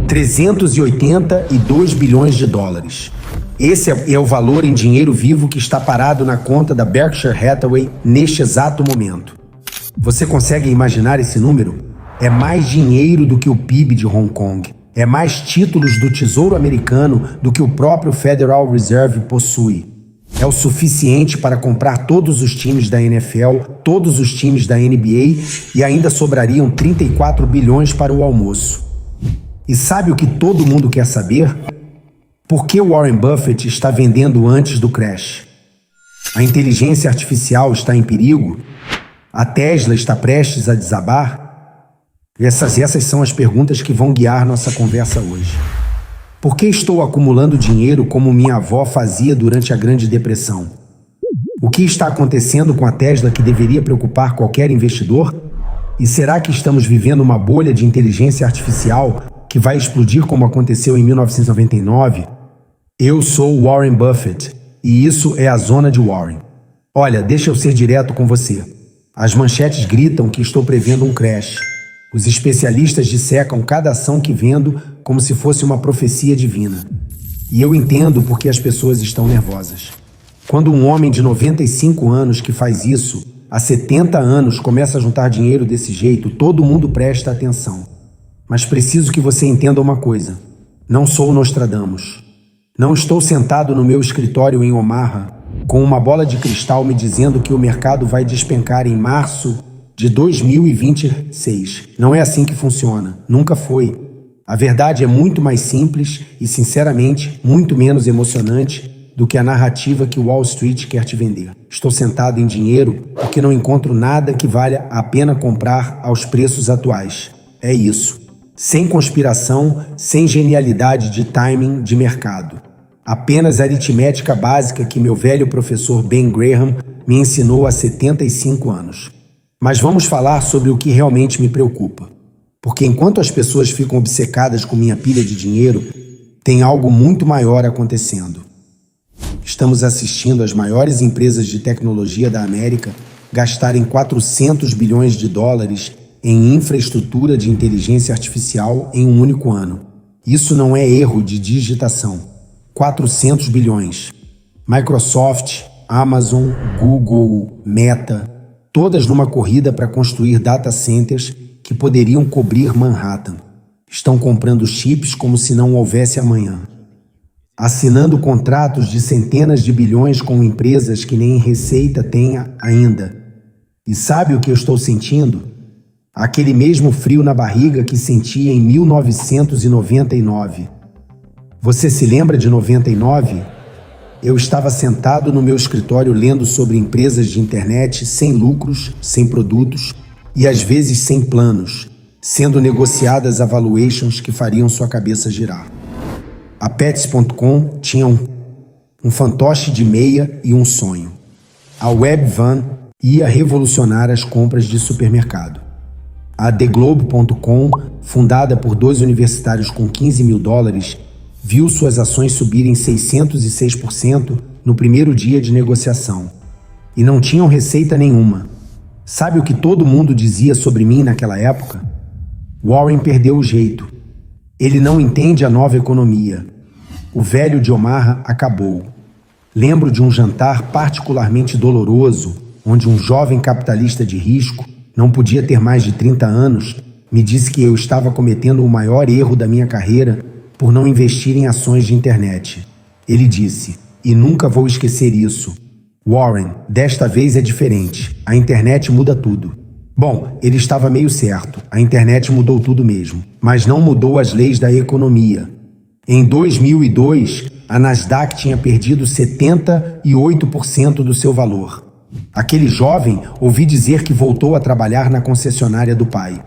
382 bilhões de dólares. Esse é o valor em dinheiro vivo que está parado na conta da Berkshire Hathaway neste exato momento. Você consegue imaginar esse número? É mais dinheiro do que o PIB de Hong Kong. É mais títulos do Tesouro Americano do que o próprio Federal Reserve possui. É o suficiente para comprar todos os times da NFL, todos os times da NBA e ainda sobrariam 34 bilhões para o almoço. E sabe o que todo mundo quer saber? Por que Warren Buffett está vendendo antes do crash? A inteligência artificial está em perigo? A Tesla está prestes a desabar? Essas são as perguntas que vão guiar nossa conversa hoje. Por que estou acumulando dinheiro como minha avó fazia durante a Grande Depressão? O que está acontecendo com a Tesla que deveria preocupar qualquer investidor? E será que estamos vivendo uma bolha de inteligência artificial que vai explodir como aconteceu em 1999? Eu sou Warren Buffett e isso é a Zona de Warren. Olha, deixa eu ser direto com você. As manchetes gritam que estou prevendo um crash. Os especialistas dissecam cada ação que vendo como se fosse uma profecia divina. E eu entendo porque as pessoas estão nervosas. Quando um homem de 95 anos que faz isso, há 70 anos, começa a juntar dinheiro desse jeito, todo mundo presta atenção. Mas preciso que você entenda uma coisa. Não sou Nostradamus. Não estou sentado no meu escritório em Omaha com uma bola de cristal me dizendo que o mercado vai despencar em março de 2026. Não é assim que funciona. Nunca foi. A verdade é muito mais simples e, sinceramente, muito menos emocionante do que a narrativa que Wall Street quer te vender. Estou sentado em dinheiro porque não encontro nada que valha a pena comprar aos preços atuais. É isso. Sem conspiração, sem genialidade de timing de mercado. Apenas a aritmética básica que meu velho professor Ben Graham me ensinou há 75 anos. Mas vamos falar sobre o que realmente me preocupa. Porque enquanto as pessoas ficam obcecadas com minha pilha de dinheiro, tem algo muito maior acontecendo. Estamos assistindo as maiores empresas de tecnologia da América gastarem 400 bilhões de dólares em infraestrutura de inteligência artificial em um único ano. Isso não é erro de digitação. 400 bilhões. Microsoft, Amazon, Google, Meta, todas numa corrida para construir data centers que poderiam cobrir Manhattan. Estão comprando chips como se não houvesse amanhã. Assinando contratos de centenas de bilhões com empresas que nem receita têm ainda. E sabe o que eu estou sentindo? Aquele mesmo frio na barriga que sentia em 1999. Você se lembra de 99? Eu estava sentado no meu escritório lendo sobre empresas de internet sem lucros, sem produtos e às vezes sem planos, sendo negociadas a valuations que fariam sua cabeça girar. A Pets.com tinha um fantoche de meia e um sonho. A Webvan ia revolucionar as compras de supermercado. A TheGlobe.com, fundada por 2 universitários com 15 mil dólares, viu suas ações subirem 606% no primeiro dia de negociação. E não tinham receita nenhuma. Sabe o que todo mundo dizia sobre mim naquela época? Warren perdeu o jeito. Ele não entende a nova economia. O velho de Omaha acabou. Lembro de um jantar particularmente doloroso, onde um jovem capitalista de risco, não podia ter mais de 30 anos, me disse que eu estava cometendo o maior erro da minha carreira por não investir em ações de internet. Ele disse, e nunca vou esquecer isso, Warren, desta vez é diferente. A internet muda tudo. Bom, ele estava meio certo. A internet mudou tudo mesmo, mas não mudou as leis da economia. Em 2002, a Nasdaq tinha perdido 78% do seu valor. Aquele jovem ouvi dizer que voltou a trabalhar na concessionária do pai.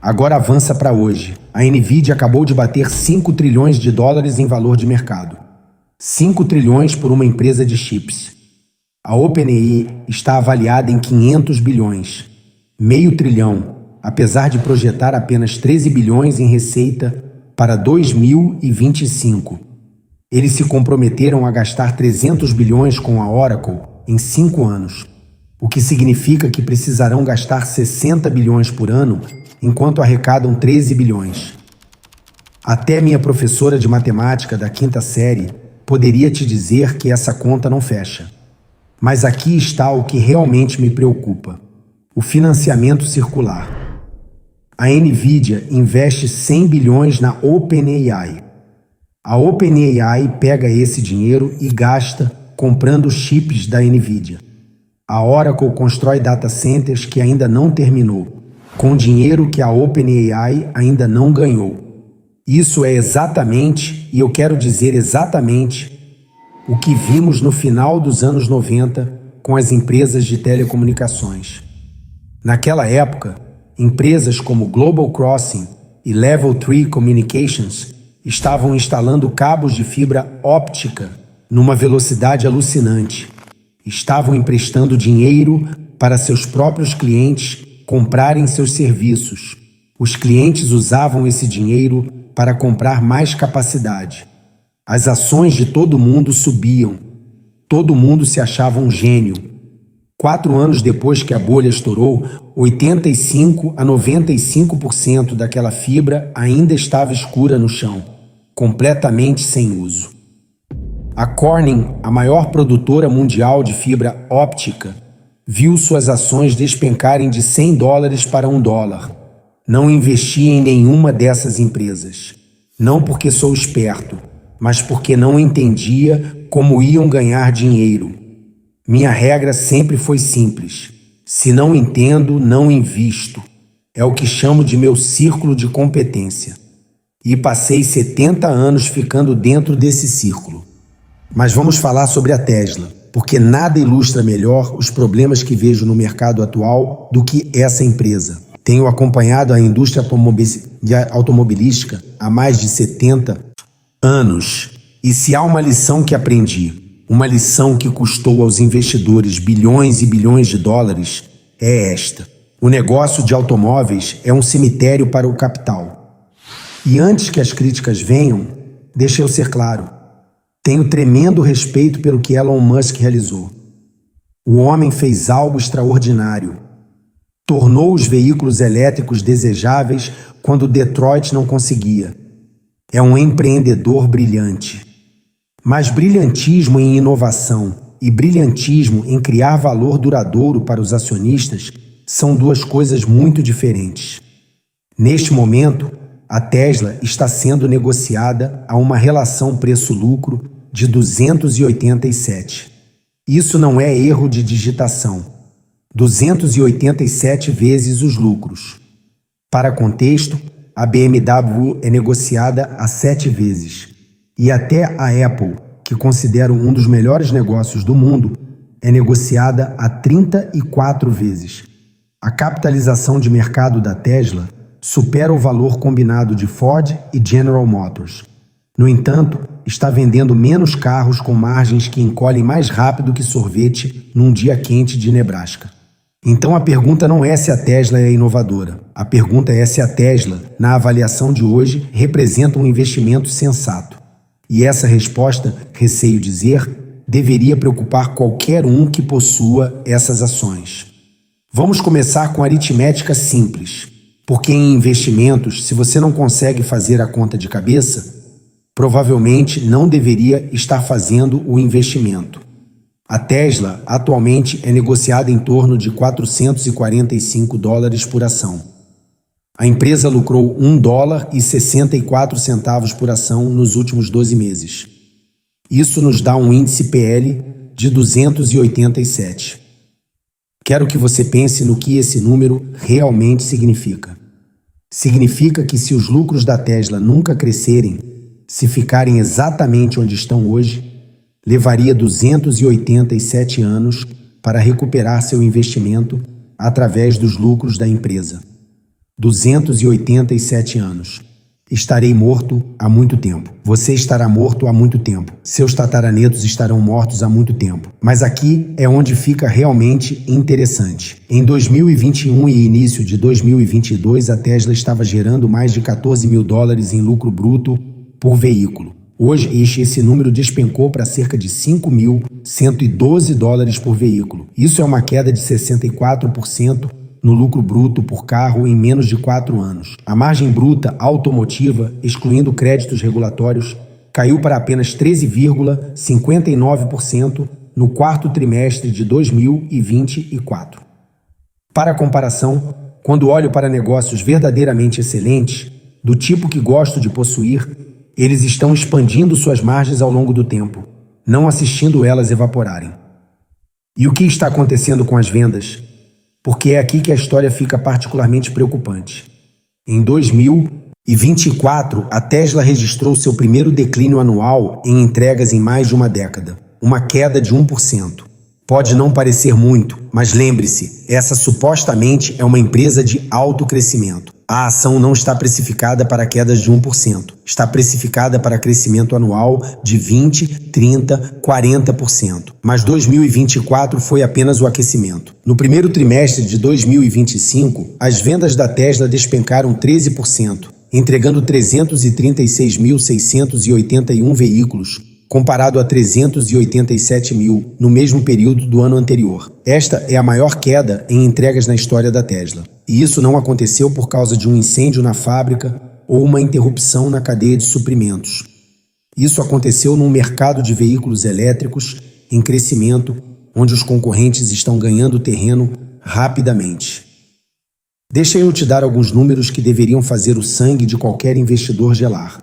Agora avança para hoje. A Nvidia acabou de bater 5 trilhões de dólares em valor de mercado. 5 trilhões por uma empresa de chips. A OpenAI está avaliada em 500 bilhões. Meio trilhão, apesar de projetar apenas 13 bilhões em receita para 2025. Eles se comprometeram a gastar 300 bilhões com a Oracle em 5 anos, o que significa que precisarão gastar 60 bilhões por ano enquanto arrecadam 13 bilhões. Até minha professora de matemática da quinta série poderia te dizer que essa conta não fecha. Mas aqui está o que realmente me preocupa: o financiamento circular. A NVIDIA investe 100 bilhões na OpenAI. A OpenAI pega esse dinheiro e gasta comprando chips da NVIDIA. A Oracle constrói data centers que ainda não terminou, com dinheiro que a OpenAI ainda não ganhou. Isso é exatamente, e eu quero dizer exatamente, o que vimos no final dos anos 90 com as empresas de telecomunicações. Naquela época, empresas como Global Crossing e Level 3 Communications estavam instalando cabos de fibra óptica numa velocidade alucinante. Estavam emprestando dinheiro para seus próprios clientes comprarem seus serviços. Os clientes usavam esse dinheiro para comprar mais capacidade. As ações de todo mundo subiam. Todo mundo se achava um gênio. 4 anos depois que a bolha estourou, 85 a 95% daquela fibra ainda estava escura no chão, completamente sem uso. A Corning, a maior produtora mundial de fibra óptica, viu suas ações despencarem de $100 para $1. Não investi em nenhuma dessas empresas. Não porque sou esperto, mas porque não entendia como iam ganhar dinheiro. Minha regra sempre foi simples: se não entendo, não invisto. É o que chamo de meu círculo de competência. E passei 70 anos ficando dentro desse círculo. Mas vamos falar sobre a Tesla, porque nada ilustra melhor os problemas que vejo no mercado atual do que essa empresa. Tenho acompanhado a indústria automobilística há mais de 70 anos. E se há uma lição que aprendi, uma lição que custou aos investidores bilhões e bilhões de dólares, é esta: o negócio de automóveis é um cemitério para o capital. E antes que as críticas venham, deixa eu ser claro: tenho tremendo respeito pelo que Elon Musk realizou. O homem fez algo extraordinário. Tornou os veículos elétricos desejáveis quando Detroit não conseguia. É um empreendedor brilhante. Mas brilhantismo em inovação e brilhantismo em criar valor duradouro para os acionistas são duas coisas muito diferentes. Neste momento, a Tesla está sendo negociada a uma relação preço-lucro de 287. Isso não é erro de digitação. 287 vezes os lucros. Para contexto, a BMW é negociada a 7 vezes. E até a Apple, que considero um dos melhores negócios do mundo, é negociada a 34 vezes. A capitalização de mercado da Tesla supera o valor combinado de Ford e General Motors. No entanto, está vendendo menos carros com margens que encolhem mais rápido que sorvete num dia quente de Nebraska. Então a pergunta não é se a Tesla é inovadora. A pergunta é se a Tesla, na avaliação de hoje, representa um investimento sensato. E essa resposta, receio dizer, deveria preocupar qualquer um que possua essas ações. Vamos começar com aritmética simples, porque em investimentos, se você não consegue fazer a conta de cabeça, provavelmente não deveria estar fazendo o investimento. A Tesla atualmente é negociada em torno de $445 por ação. A empresa lucrou $1,64 por ação nos últimos 12 meses. Isso nos dá um índice PL de 287. Quero que você pense no que esse número realmente significa. Significa que se os lucros da Tesla nunca crescerem, se ficarem exatamente onde estão hoje, levaria 287 anos para recuperar seu investimento através dos lucros da empresa. 287 anos. Estarei morto há muito tempo. Você estará morto há muito tempo. Seus tataranetos estarão mortos há muito tempo. Mas aqui é onde fica realmente interessante. Em 2021 e início de 2022, a Tesla estava gerando mais de $14 mil em lucro bruto por veículo. Hoje, esse número despencou para cerca de $5.112 por veículo. Isso é uma queda de 64% no lucro bruto por carro em menos de 4 anos. A margem bruta automotiva, excluindo créditos regulatórios, caiu para apenas 13,59% no quarto trimestre de 2024. Para comparação, quando olho para negócios verdadeiramente excelentes, do tipo que gosto de possuir, eles estão expandindo suas margens ao longo do tempo, não assistindo elas evaporarem. E o que está acontecendo com as vendas? Porque é aqui que a história fica particularmente preocupante. Em 2024, a Tesla registrou seu primeiro declínio anual em entregas em mais de uma década, uma queda de 1%. Pode não parecer muito, mas lembre-se, essa supostamente é uma empresa de alto crescimento. A ação não está precificada para quedas de 1%, está precificada para crescimento anual de 20%, 30%, 40%. Mas 2024 foi apenas o aquecimento. No primeiro trimestre de 2025, as vendas da Tesla despencaram 13%, entregando 336.681 veículos, comparado a 387 mil no mesmo período do ano anterior. Esta é a maior queda em entregas na história da Tesla. E isso não aconteceu por causa de um incêndio na fábrica ou uma interrupção na cadeia de suprimentos. Isso aconteceu num mercado de veículos elétricos em crescimento, onde os concorrentes estão ganhando terreno rapidamente. Deixa eu te dar alguns números que deveriam fazer o sangue de qualquer investidor gelar.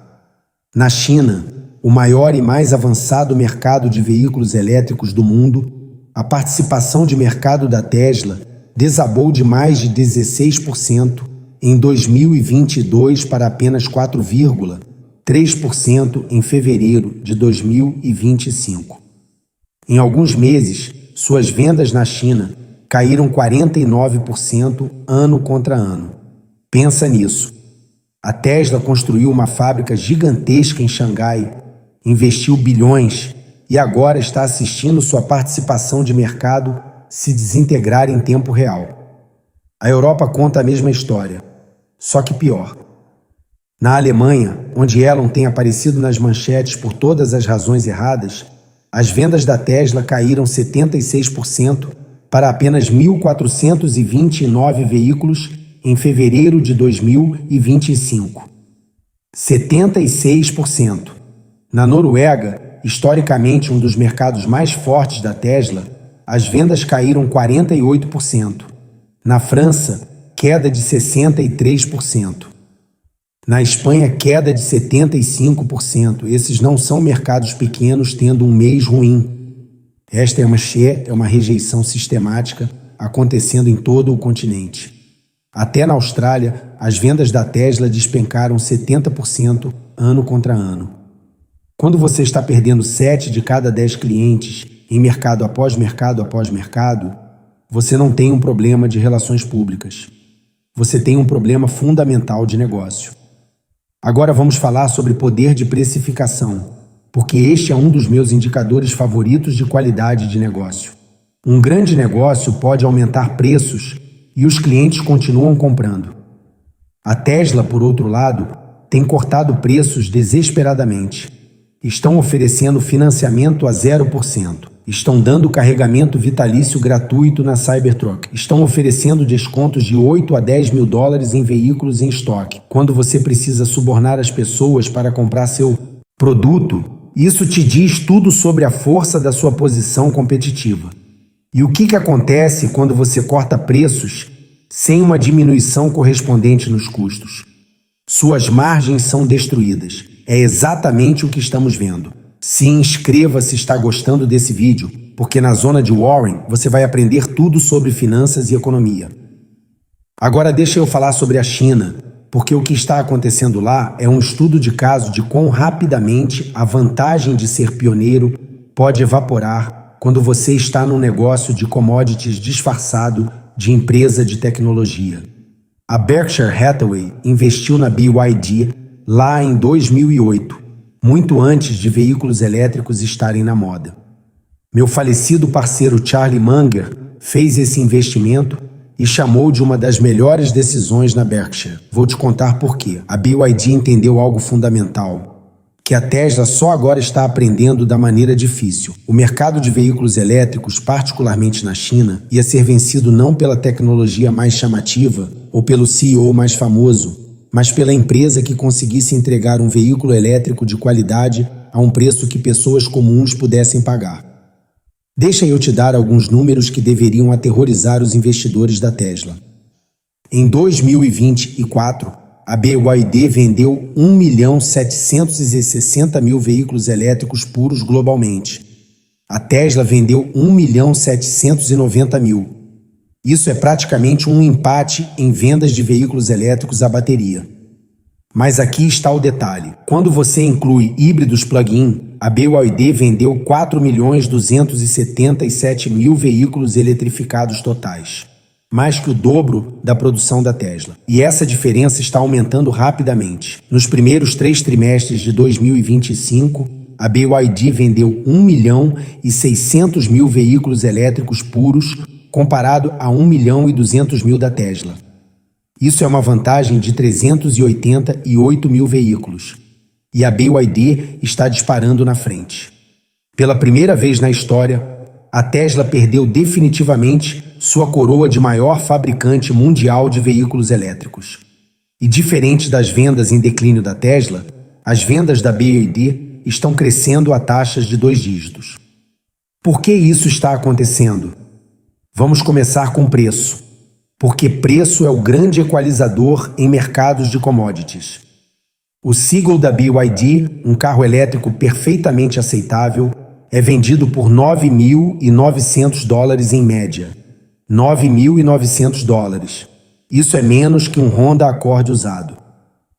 Na China, o maior e mais avançado mercado de veículos elétricos do mundo, a participação de mercado da Tesla desabou de mais de 16% em 2022 para apenas 4,3% em fevereiro de 2025. Em alguns meses, suas vendas na China caíram 49% ano contra ano. Pensa nisso. A Tesla construiu uma fábrica gigantesca em Xangai, investiu bilhões e agora está assistindo sua participação de mercado se desintegrar em tempo real. A Europa conta a mesma história, só que pior. Na Alemanha, onde Elon tem aparecido nas manchetes por todas as razões erradas, as vendas da Tesla caíram 76% para apenas 1.429 veículos em fevereiro de 2025. 76%. Na Noruega, historicamente um dos mercados mais fortes da Tesla, as vendas caíram 48%. Na França, queda de 63%. Na Espanha, queda de 75%. Esses não são mercados pequenos tendo um mês ruim. Esta é uma rejeição sistemática acontecendo em todo o continente. Até na Austrália, as vendas da Tesla despencaram 70% ano contra ano. Quando você está perdendo 7 de cada 10 clientes em mercado após mercado após mercado, você não tem um problema de relações públicas. Você tem um problema fundamental de negócio. Agora vamos falar sobre poder de precificação, porque este é um dos meus indicadores favoritos de qualidade de negócio. Um grande negócio pode aumentar preços e os clientes continuam comprando. A Tesla, por outro lado, tem cortado preços desesperadamente. Estão oferecendo financiamento a 0%. Estão dando carregamento vitalício gratuito na Cybertruck. Estão oferecendo descontos de 8 a 10 mil dólares em veículos em estoque. Quando você precisa subornar as pessoas para comprar seu produto, isso te diz tudo sobre a força da sua posição competitiva. E o que acontece quando você corta preços sem uma diminuição correspondente nos custos? Suas margens são destruídas. É exatamente o que estamos vendo. Se inscreva se está gostando desse vídeo, porque na zona de Warren você vai aprender tudo sobre finanças e economia. Agora deixa eu falar sobre a China, porque o que está acontecendo lá é um estudo de caso de quão rapidamente a vantagem de ser pioneiro pode evaporar quando você está num negócio de commodities disfarçado de empresa de tecnologia. A Berkshire Hathaway investiu na BYD lá em 2008, muito antes de veículos elétricos estarem na moda. Meu falecido parceiro Charlie Munger fez esse investimento e chamou de uma das melhores decisões na Berkshire. Vou te contar por quê. A BYD entendeu algo fundamental. que a Tesla só agora está aprendendo da maneira difícil. O mercado de veículos elétricos, particularmente na China, ia ser vencido não pela tecnologia mais chamativa ou pelo CEO mais famoso, mas pela empresa que conseguisse entregar um veículo elétrico de qualidade a um preço que pessoas comuns pudessem pagar. Deixa eu te dar alguns números que deveriam aterrorizar os investidores da Tesla. Em 2024, a BYD vendeu 1.760.000 veículos elétricos puros globalmente. A Tesla vendeu 1.790.000. Isso é praticamente um empate em vendas de veículos elétricos à bateria. Mas aqui está o detalhe. Quando você inclui híbridos plug-in, a BYD vendeu 4.277.000 veículos eletrificados totais. Mais que o dobro da produção da Tesla. E essa diferença está aumentando rapidamente. Nos primeiros 3 trimestres de 2025, a BYD vendeu 1.600.000 veículos elétricos puros, comparado a 1.200.000 da Tesla. Isso é uma vantagem de 388.000 veículos. E a BYD está disparando na frente. Pela primeira vez na história, a Tesla perdeu definitivamente sua coroa de maior fabricante mundial de veículos elétricos. E diferente das vendas em declínio da Tesla, as vendas da BYD estão crescendo a taxas de 2 dígitos. Por que isso está acontecendo? Vamos começar com preço, porque preço é o grande equalizador em mercados de commodities. O Seagull da BYD, um carro elétrico perfeitamente aceitável, é vendido por $9.900 em média. $9.900. Isso é menos que um Honda Accord usado.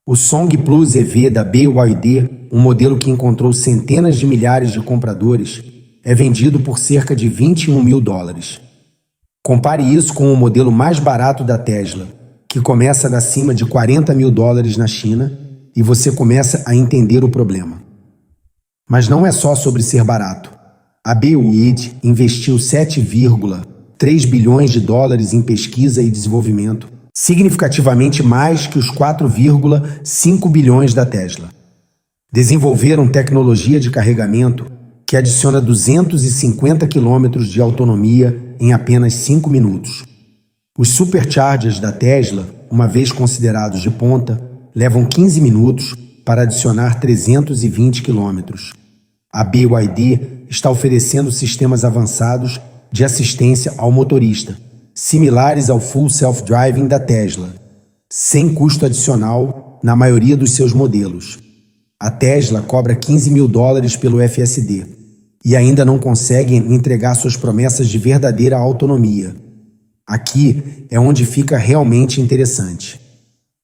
O Song Plus EV da BYD, um modelo que encontrou centenas de milhares de compradores, é vendido por cerca de $21.000. Compare isso com o modelo mais barato da Tesla, que começa acima de $40.000 na China, e você começa a entender o problema. Mas não é só sobre ser barato. A BYD investiu 7,3 bilhões de dólares em pesquisa e desenvolvimento, significativamente mais que os 4,5 bilhões da Tesla. Desenvolveram tecnologia de carregamento que adiciona 250 km de autonomia em apenas 5 minutos. Os superchargers da Tesla, uma vez considerados de ponta, levam 15 minutos para adicionar 320 km. A BYD está oferecendo sistemas avançados de assistência ao motorista, similares ao Full Self-Driving da Tesla, sem custo adicional na maioria dos seus modelos. A Tesla cobra $15.000 pelo FSD e ainda não consegue entregar suas promessas de verdadeira autonomia. Aqui é onde fica realmente interessante.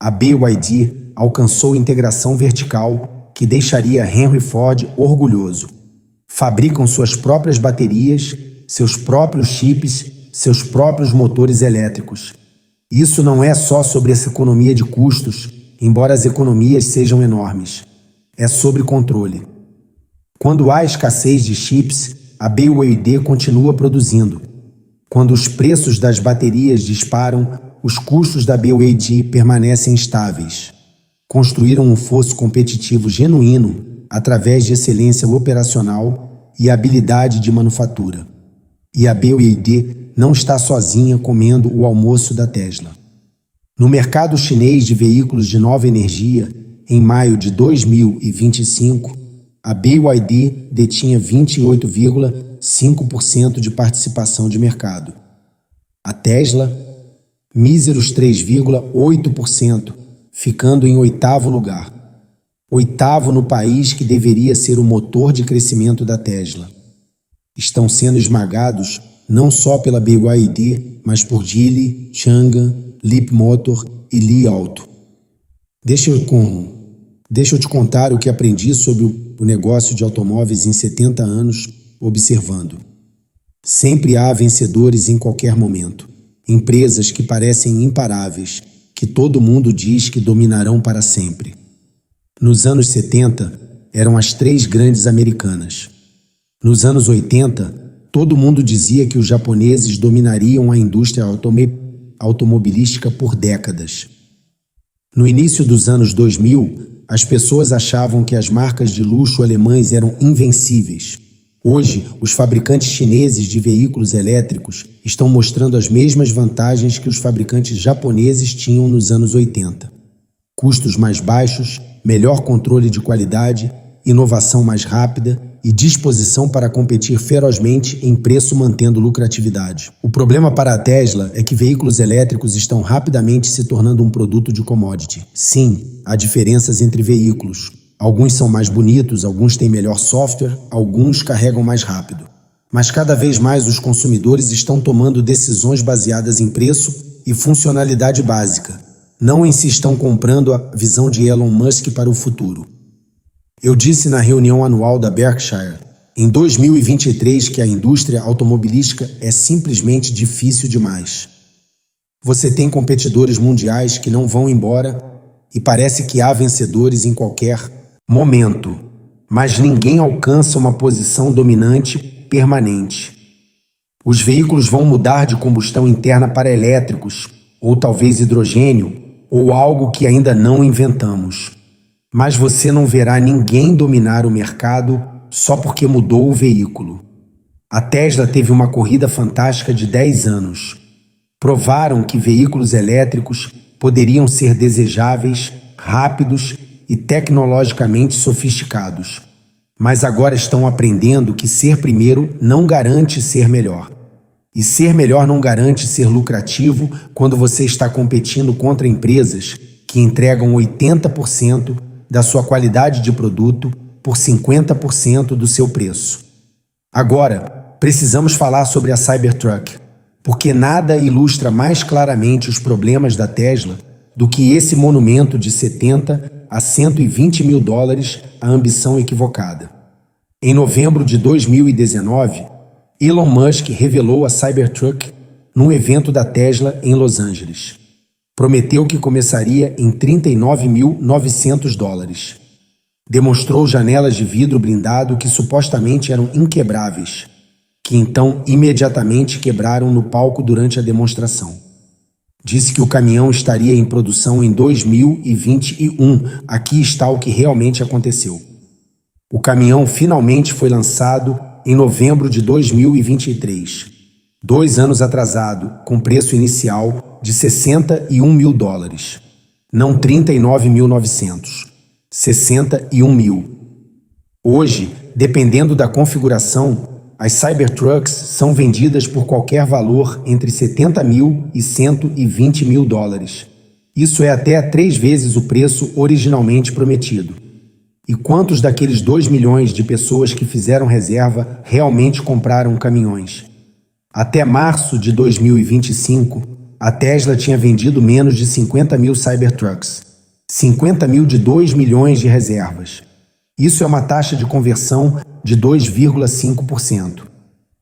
A BYD alcançou integração vertical que deixaria Henry Ford orgulhoso. Fabricam suas próprias baterias, seus próprios chips, seus próprios motores elétricos. Isso não é só sobre essa economia de custos, embora as economias sejam enormes. É sobre controle. Quando há escassez de chips, a BYD continua produzindo. Quando os preços das baterias disparam, os custos da BYD permanecem estáveis. Construíram um fosso competitivo genuíno através de excelência operacional e habilidade de manufatura. E a BYD não está sozinha comendo o almoço da Tesla. No mercado chinês de veículos de nova energia, em maio de 2025, a BYD detinha 28,5% de participação de mercado. A Tesla, míseros 3,8%, ficando em 8º lugar. 8º no país que deveria ser o motor de crescimento da Tesla. Estão sendo esmagados não só pela BYD, mas por Geely, Changan, Leapmotor e Li Auto. Deixa eu te contar o que aprendi sobre o negócio de automóveis em 70 anos, observando. Sempre há vencedores em qualquer momento. Empresas que parecem imparáveis, que todo mundo diz que dominarão para sempre. Nos anos 70, eram as 3 grandes americanas. Nos anos 80, todo mundo dizia que os japoneses dominariam a indústria automobilística por décadas. No início dos anos 2000, As pessoas achavam que as marcas de luxo alemães eram invencíveis. Hoje, os fabricantes chineses de veículos elétricos estão mostrando as mesmas vantagens que os fabricantes japoneses tinham nos anos 80. Custos mais baixos, melhor controle de qualidade, inovação mais rápida e disposição para competir ferozmente em preço mantendo lucratividade. O problema para a Tesla é que veículos elétricos estão rapidamente se tornando um produto de commodity. Sim, há diferenças entre veículos. Alguns são mais bonitos, alguns têm melhor software, alguns carregam mais rápido. Mas cada vez mais os consumidores estão tomando decisões baseadas em preço e funcionalidade básica, não em se estão comprando a visão de Elon Musk para o futuro. Eu disse na reunião anual da Berkshire, em 2023, que a indústria automobilística é simplesmente difícil demais. Você tem competidores mundiais que não vão embora e parece que há vencedores em qualquer momento, mas ninguém alcança uma posição dominante permanente. Os veículos vão mudar de combustão interna para elétricos, ou talvez hidrogênio, ou algo que ainda não inventamos. Mas você não verá ninguém dominar o mercado só porque mudou o veículo. A Tesla teve uma corrida fantástica de 10 anos. Provaram que veículos elétricos poderiam ser desejáveis, rápidos e tecnologicamente sofisticados. Mas agora estão aprendendo que ser primeiro não garante ser melhor. E ser melhor não garante ser lucrativo quando você está competindo contra empresas que entregam 80% da sua qualidade de produto por 50% do seu preço. Agora, precisamos falar sobre a Cybertruck, porque nada ilustra mais claramente os problemas da Tesla do que esse monumento de 70 a 120 mil dólares à ambição equivocada. Em novembro de 2019, Elon Musk revelou a Cybertruck num evento da Tesla em Los Angeles. Prometeu que começaria em 39.900 dólares. Demonstrou janelas de vidro blindado que supostamente eram inquebráveis, que então imediatamente quebraram no palco durante a demonstração. Disse que o caminhão estaria em produção em 2021. Aqui está o que realmente aconteceu. O caminhão finalmente foi lançado em novembro de 2023. 2 anos atrasado, com preço inicial de 61 mil dólares. Não 39.900. 61 mil. Hoje, dependendo da configuração, as Cybertrucks são vendidas por qualquer valor entre 70 mil e 120 mil dólares. Isso é até 3 vezes o preço originalmente prometido. E quantos daqueles 2 milhões de pessoas que fizeram reserva realmente compraram caminhões? Até março de 2025, a Tesla tinha vendido menos de 50 mil Cybertrucks. 50 mil de 2 milhões de reservas. Isso é uma taxa de conversão de 2,5%.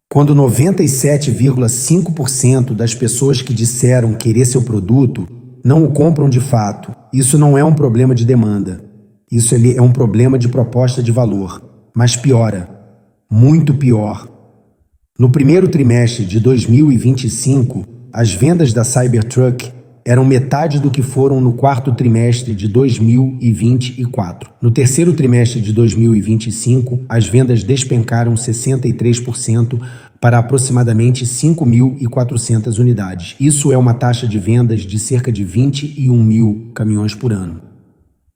Quando 97,5% das pessoas que disseram querer seu produto não o compram de fato, isso não é um problema de demanda. Isso é um problema de proposta de valor. Mas piora. Muito pior. No primeiro trimestre de 2025, as vendas da Cybertruck eram metade do que foram no quarto trimestre de 2024. No terceiro trimestre de 2025, as vendas despencaram 63% para aproximadamente 5.400 unidades. Isso é uma taxa de vendas de cerca de 21 mil caminhões por ano.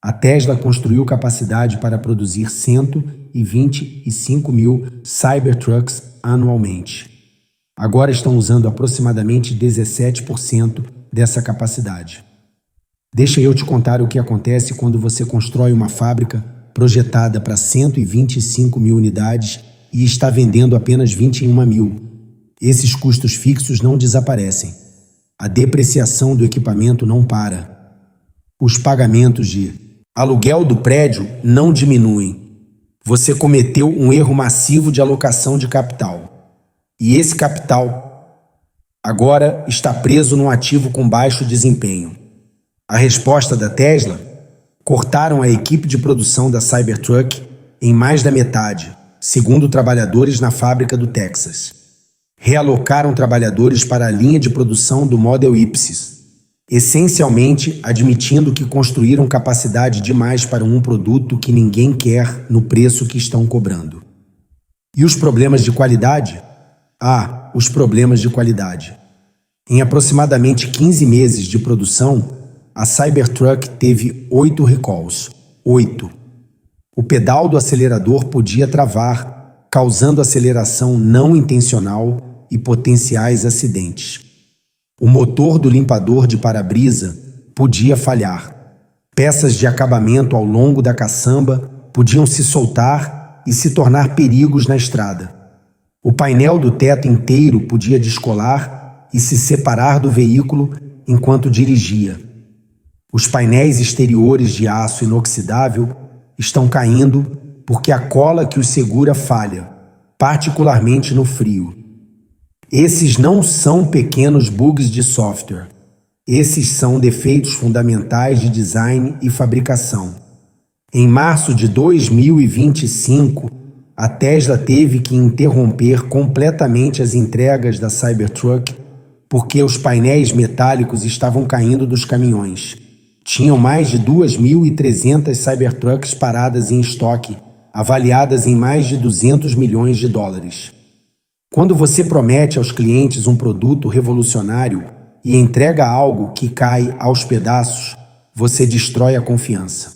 A Tesla construiu capacidade para produzir 125 mil Cybertrucks anualmente. Agora estão usando aproximadamente 17% dessa capacidade. Deixa eu te contar o que acontece quando você constrói uma fábrica projetada para 125 mil unidades e está vendendo apenas 21 mil. Esses custos fixos não desaparecem. A depreciação do equipamento não para. Os pagamentos de aluguel do prédio não diminuem. Você cometeu um erro massivo de alocação de capital. E esse capital agora está preso num ativo com baixo desempenho. A resposta da Tesla? Cortaram a equipe de produção da Cybertruck em mais da metade, segundo trabalhadores na fábrica do Texas. Realocaram trabalhadores para a linha de produção do Model Y. essencialmente admitindo que construíram capacidade demais para um produto que ninguém quer no preço que estão cobrando. E os problemas de qualidade? Os problemas de qualidade. Em aproximadamente 15 meses de produção, a Cybertruck teve 8 recalls. 8. O pedal do acelerador podia travar, causando aceleração não intencional e potenciais acidentes. O motor do limpador de para-brisa podia falhar. Peças de acabamento ao longo da caçamba podiam se soltar e se tornar perigos na estrada. O painel do teto inteiro podia descolar e se separar do veículo enquanto dirigia. Os painéis exteriores de aço inoxidável estão caindo porque a cola que os segura falha, particularmente no frio. Esses não são pequenos bugs de software. Esses são defeitos fundamentais de design e fabricação. Em março de 2025, a Tesla teve que interromper completamente as entregas da Cybertruck porque os painéis metálicos estavam caindo dos caminhões. Tinham mais de 2.300 Cybertrucks paradas em estoque, avaliadas em mais de 200 milhões de dólares. Quando você promete aos clientes um produto revolucionário e entrega algo que cai aos pedaços, você destrói a confiança.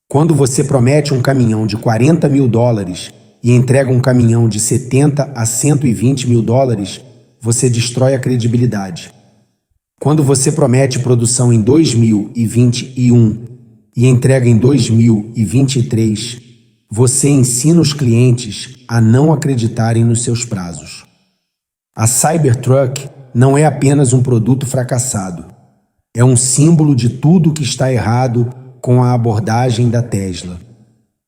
Quando você promete um caminhão de 40 mil dólares e entrega um caminhão de 70 a 120 mil dólares, você destrói a credibilidade. Quando você promete produção em 2021 e entrega em 2023, você ensina os clientes a não acreditarem nos seus prazos. A Cybertruck não é apenas um produto fracassado. É um símbolo de tudo que está errado com a abordagem da Tesla.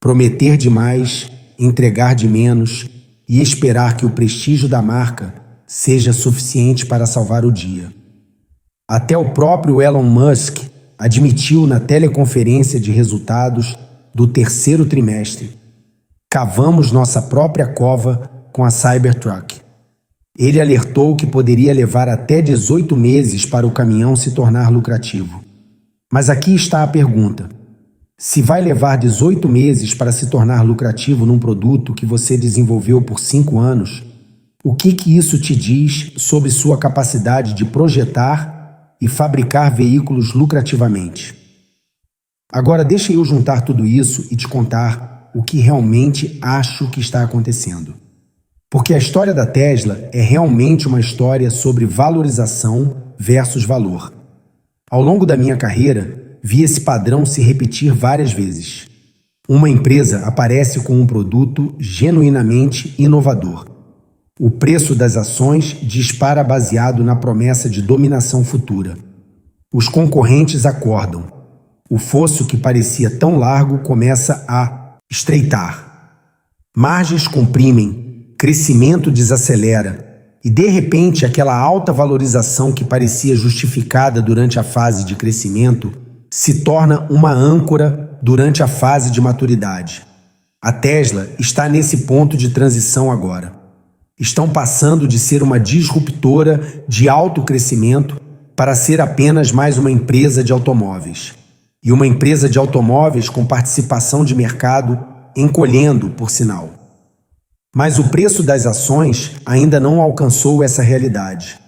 Prometer demais, entregar de menos e esperar que o prestígio da marca seja suficiente para salvar o dia. Até o próprio Elon Musk admitiu na teleconferência de resultados do terceiro trimestre: cavamos nossa própria cova com a Cybertruck. Ele alertou que poderia levar até 18 meses para o caminhão se tornar lucrativo. Mas aqui está a pergunta: se vai levar 18 meses para se tornar lucrativo num produto que você desenvolveu por 5 anos, o que isso te diz sobre sua capacidade de projetar e fabricar veículos lucrativamente? Agora deixa eu juntar tudo isso e te contar o que realmente acho que está acontecendo. Porque a história da Tesla é realmente uma história sobre valorização versus valor. Ao longo da minha carreira, vi esse padrão se repetir várias vezes. Uma empresa aparece com um produto genuinamente inovador. O preço das ações dispara baseado na promessa de dominação futura. Os concorrentes acordam. O fosso que parecia tão largo começa a estreitar. Margens comprimem, crescimento desacelera, e de repente aquela alta valorização que parecia justificada durante a fase de crescimento se torna uma âncora durante a fase de maturidade. A Tesla está nesse ponto de transição agora. Estão passando de ser uma disruptora de alto crescimento para ser apenas mais uma empresa de automóveis. E uma empresa de automóveis com participação de mercado encolhendo, por sinal. Mas o preço das ações ainda não alcançou essa realidade.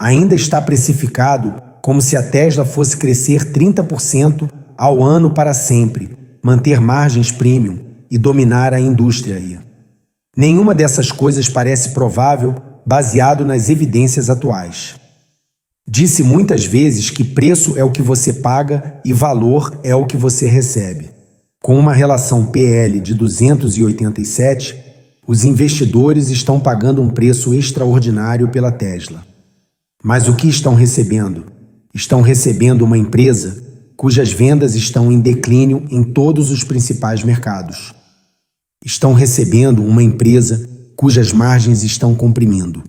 Ainda está precificado como se a Tesla fosse crescer 30% ao ano para sempre, manter margens premium e dominar a indústria aí. Nenhuma dessas coisas parece provável baseado nas evidências atuais. Disse muitas vezes que preço é o que você paga e valor é o que você recebe. Com uma relação PL de 287, os investidores estão pagando um preço extraordinário pela Tesla. Mas o que estão recebendo? Estão recebendo uma empresa cujas vendas estão em declínio em todos os principais mercados. Estão recebendo uma empresa cujas margens estão comprimindo.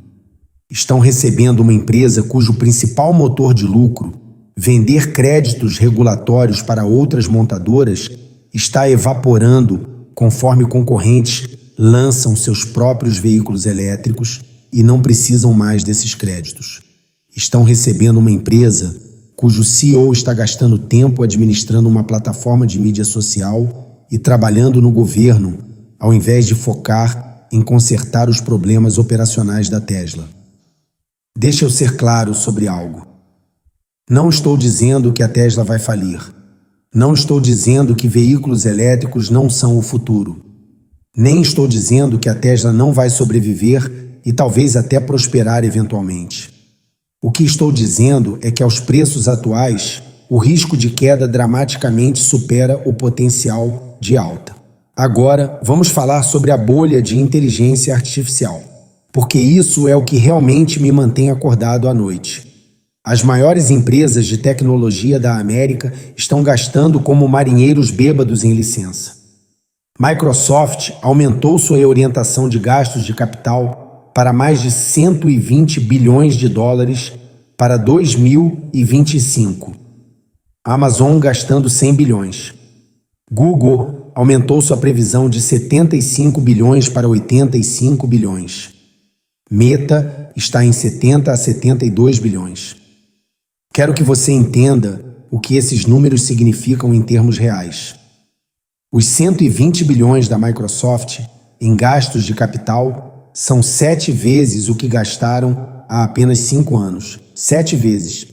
Estão recebendo uma empresa cujo principal motor de lucro, vender créditos regulatórios para outras montadoras, está evaporando conforme concorrentes lançam seus próprios veículos elétricos e não precisam mais desses créditos. Estão recebendo uma empresa cujo CEO está gastando tempo administrando uma plataforma de mídia social e trabalhando no governo, ao invés de focar em consertar os problemas operacionais da Tesla. Deixa eu ser claro sobre algo. Não estou dizendo que a Tesla vai falir. Não estou dizendo que veículos elétricos não são o futuro. Nem estou dizendo que a Tesla não vai sobreviver e talvez até prosperar eventualmente. O que estou dizendo é que aos preços atuais, o risco de queda dramaticamente supera o potencial de alta. Agora, vamos falar sobre a bolha de inteligência artificial, porque isso é o que realmente me mantém acordado à noite. As maiores empresas de tecnologia da América estão gastando como marinheiros bêbados em licença. Microsoft aumentou sua orientação de gastos de capital para mais de 120 bilhões de dólares para 2025. Amazon gastando 100 bilhões. Google aumentou sua previsão de 75 bilhões para 85 bilhões. Meta está em 70 a 72 bilhões. Quero que você entenda o que esses números significam em termos reais. Os 120 bilhões da Microsoft em gastos de capital são 7 vezes o que gastaram há apenas 5 anos. 7 vezes.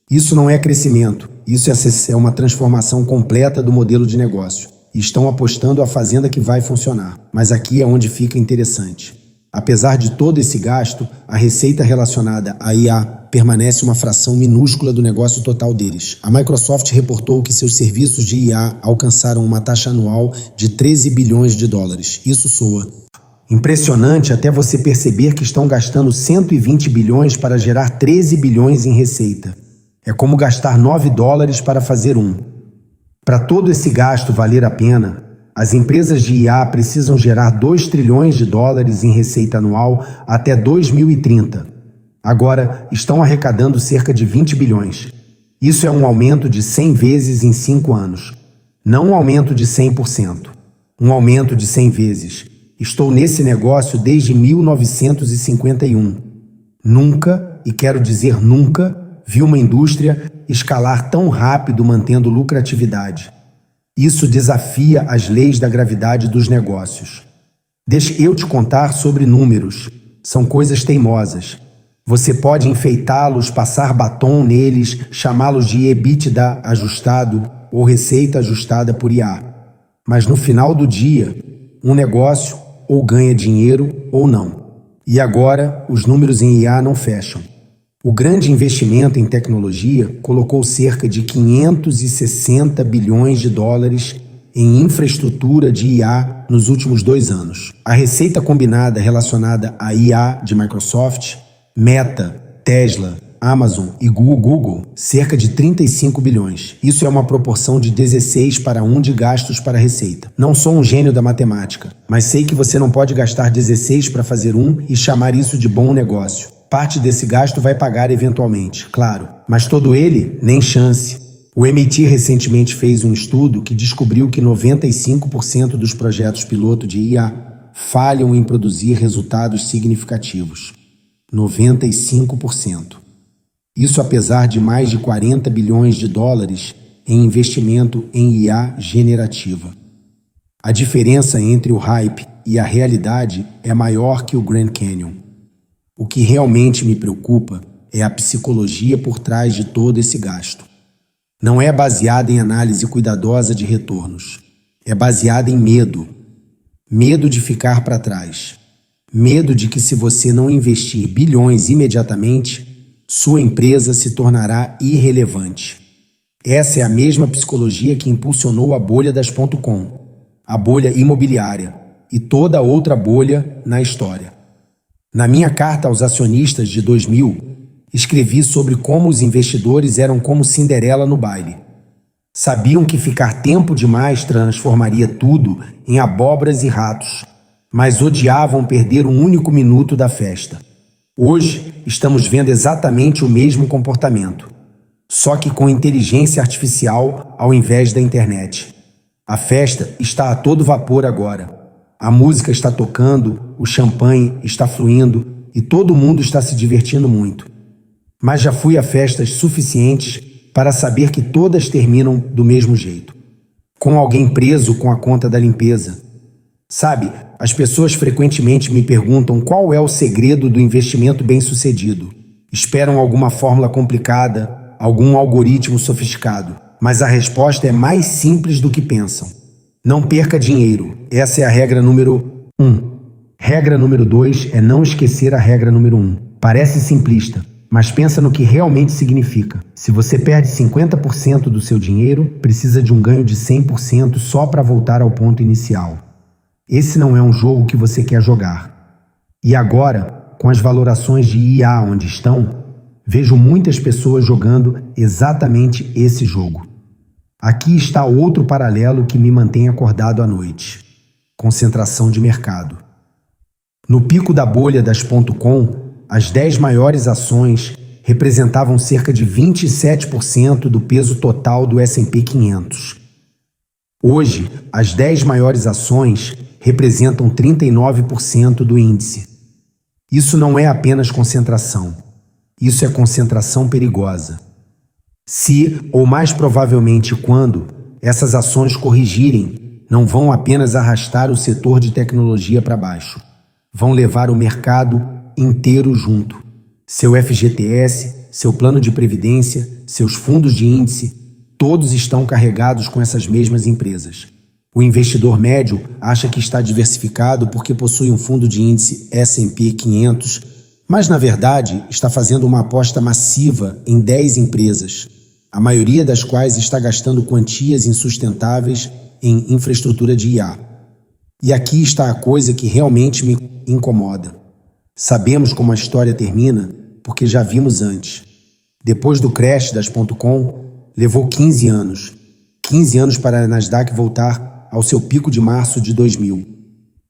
Isso não é crescimento, isso é uma transformação completa do modelo de negócio. E estão apostando a fazenda que vai funcionar. Mas aqui é onde fica interessante. Apesar de todo esse gasto, a receita relacionada à IA permanece uma fração minúscula do negócio total deles. A Microsoft reportou que seus serviços de IA alcançaram uma taxa anual de 13 bilhões de dólares. Isso soa impressionante até você perceber que estão gastando 120 bilhões para gerar 13 bilhões em receita. É como gastar 9 dólares para fazer um. Para todo esse gasto valer a pena, as empresas de IA precisam gerar 2 trilhões de dólares em receita anual até 2030. Agora, estão arrecadando cerca de 20 bilhões. Isso é um aumento de 100 vezes em 5 anos. Não um aumento de 100%. Um aumento de 100 vezes. Estou nesse negócio desde 1951. Nunca, e quero dizer nunca, vi uma indústria escalar tão rápido mantendo lucratividade. Isso desafia as leis da gravidade dos negócios. Deixa eu te contar sobre números. São coisas teimosas. Você pode enfeitá-los, passar batom neles, chamá-los de EBITDA ajustado ou receita ajustada por IA. Mas no final do dia, um negócio ou ganha dinheiro ou não. E agora, os números em IA não fecham. O grande investimento em tecnologia colocou cerca de 560 bilhões de dólares em infraestrutura de IA nos últimos 2 anos. A receita combinada relacionada à IA de Microsoft, Meta, Tesla, Amazon e Google, cerca de 35 bilhões. Isso é uma proporção de 16 para 1 de gastos para a receita. Não sou um gênio da matemática, mas sei que você não pode gastar 16 para fazer um e chamar isso de bom negócio. Parte desse gasto vai pagar eventualmente, claro, mas todo ele, nem chance. O MIT recentemente fez um estudo que descobriu que 95% dos projetos piloto de IA falham em produzir resultados significativos. 95%. Isso apesar de mais de 40 bilhões de dólares em investimento em IA generativa. A diferença entre o hype e a realidade é maior que o Grand Canyon. O que realmente me preocupa é a psicologia por trás de todo esse gasto. Não é baseada em análise cuidadosa de retornos. É baseada em medo. Medo de ficar para trás. Medo de que se você não investir bilhões imediatamente, sua empresa se tornará irrelevante. Essa é a mesma psicologia que impulsionou a bolha das .com, a bolha imobiliária e toda outra bolha na história. Na minha carta aos acionistas de 2000, escrevi sobre como os investidores eram como Cinderela no baile. Sabiam que ficar tempo demais transformaria tudo em abóboras e ratos, mas odiavam perder um único minuto da festa. Hoje, estamos vendo exatamente o mesmo comportamento, só que com inteligência artificial ao invés da internet. A festa está a todo vapor agora. A música está tocando, o champanhe está fluindo e todo mundo está se divertindo muito. Mas já fui a festas suficientes para saber que todas terminam do mesmo jeito, com alguém preso com a conta da limpeza. Sabe, as pessoas frequentemente me perguntam qual é o segredo do investimento bem-sucedido. Esperam alguma fórmula complicada, algum algoritmo sofisticado, mas a resposta é mais simples do que pensam. Não perca dinheiro. Essa é a regra número 1. Regra número 2 é não esquecer a regra número 1. Parece simplista, mas pensa no que realmente significa. Se você perde 50% do seu dinheiro, precisa de um ganho de 100% só para voltar ao ponto inicial. Esse não é um jogo que você quer jogar. E agora, com as valorações de IA onde estão, vejo muitas pessoas jogando exatamente esse jogo. Aqui está outro paralelo que me mantém acordado à noite. Concentração de mercado. No pico da bolha das .com, as 10 maiores ações representavam cerca de 27% do peso total do S&P 500. Hoje, as 10 maiores ações representam 39% do índice. Isso não é apenas concentração. Isso é concentração perigosa. Se, ou mais provavelmente quando, essas ações corrigirem, não vão apenas arrastar o setor de tecnologia para baixo. Vão levar o mercado inteiro junto. Seu FGTS, seu plano de previdência, seus fundos de índice, todos estão carregados com essas mesmas empresas. O investidor médio acha que está diversificado porque possui um fundo de índice S&P 500, mas na verdade está fazendo uma aposta massiva em 10 empresas, a maioria das quais está gastando quantias insustentáveis em infraestrutura de IA. E aqui está a coisa que realmente me incomoda. Sabemos como a história termina porque já vimos antes. Depois do crash das .com, levou 15 anos. 15 anos para a Nasdaq voltar ao seu pico de março de 2000.